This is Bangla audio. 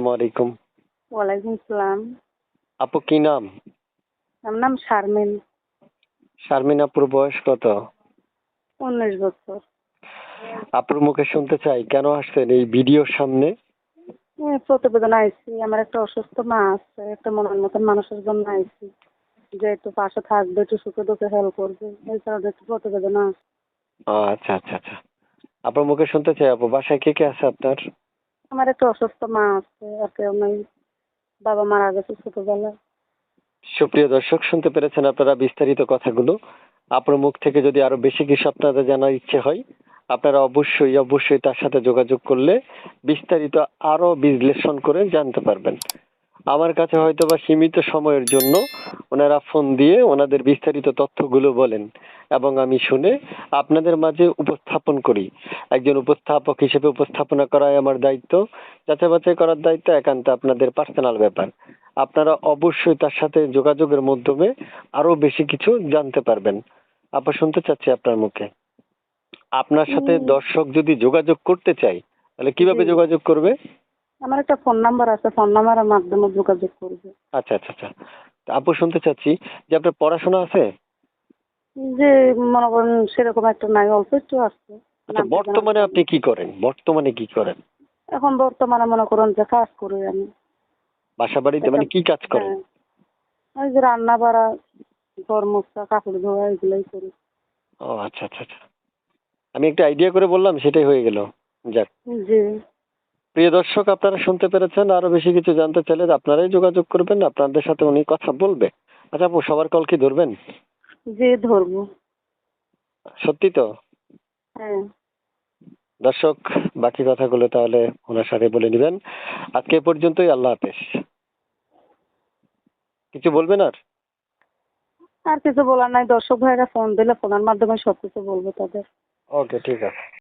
আসসালামু আলাইকুম। ওয়ালাইকুম সালাম। আপু কি নাম? আমার নাম শারমিন। শারমিন আপুর বয়স কত? 19 বছর। আপুর মুখে শুনতে চাই কেন আসছেন এই ভিডিওর সামনে? প্রতিবেদন আইছি, আমার একটা অসুস্থ মা আছে, একটা মনের মতন মানুষের জন্য আইছি যে একটু পাশে থাকবে, একটু সুখে দুঃখে হেল্প করবে, এই কারণে একটু প্রতিবেদন আছে। আচ্ছা আচ্ছা আচ্ছা। আপুর মুখে শুনতে চাই আপু, বাসায় কে কে আছে আপনার? আমার একটা অসুস্থ মা আছে, আর কেউ নাই, বাবা মারা গেছে ছোটবেলায়। সুপ্রিয় দর্শক, শুনতে পেরেছেন আপনারা বিস্তারিত কথাগুলো। আপুর মুখ থেকে যদি আরো বেশি কিছু আপনাদের জানার ইচ্ছে হয়, আপনারা অবশ্যই অবশ্যই তার সাথে যোগাযোগ করলে বিস্তারিত আরো বিশ্লেষণ করে জানতে পারবেন। আমার কাছে হয়তো বা সীমিত সময়ের জন্য ওনারা ফোন দিয়ে ওনাদের বিস্তারিত তথ্যগুলো বলেন এবং আমি শুনে আপনাদের মাঝে উপস্থাপন করি। একজন উপস্থাপক হিসেবে উপস্থাপনা করাই আমার দায়িত্ব। যাচাই বাছাই করার দায়িত্ব একান্ত আপনাদের পার্সোনাল ব্যাপার। আপনারা অবশ্যই তার সাথে যোগাযোগের মাধ্যমে আরো বেশি কিছু জানতে পারবেন। আপা শুনতে চাচ্ছি আপনার মুখে, আপনার সাথে উম, দর্শক যদি যোগাযোগ করতে চায় তাহলে কিভাবে জি, যোগাযোগ করবে? আমার একটা ফোন নাম্বার আছে, ফোন নাম্বারের মাধ্যমে যোগাযোগ করবে। আচ্ছা আচ্ছা আচ্ছা। তা আপু শুনতে চাচ্ছি যে আপনার পড়াশোনা আছে? যে মনে করেন সেরকম একটা নাই, অল্প একটু আছে। আচ্ছা, নাম ঠিকানা বর্তমানে আপনি কি করেন? বর্তমানে কি করেন? এখন বর্তমানে মনে করেন যে কাজ করি আমি। বাসা বাড়িতে এটা, মানে কি কাজ করেন? হ্যাঁ, ওই যে রান্না বাড়া, ঘর মোছা, কাপড় ধোয়া, এগুলোই করি। ও আচ্ছা আচ্ছা আচ্ছা। আমি একটা আইডিয়া করে বললাম, সেটাই হয়ে গেল। যাক। জি, প্রিয় দর্শক, আপনারা শুনতে পেরেছেন। আরো বেশি কিছু জানতে চাইলে আপনারাই যোগাযোগ করবেন, আপনাদের সাথে উনি কথা বলবে। আচ্ছা আপু, সবার কল কি ধরবেন? জি ধরবো। সত্যি তো? হ্যাঁ। দর্শক, বাকি কথাগুলো তাহলে ওনার সাথে বলে নেবেন। আজকে এ পর্যন্তই। আল্লাহ হাফেজ। কিছু বলবেন আর? আর কিছু বলার নাই, দর্শক ভাইরা ফোন দিলে ফোনের মাধ্যমে সবকিছু বলবো তাদের। ওকে, ঠিক আছে।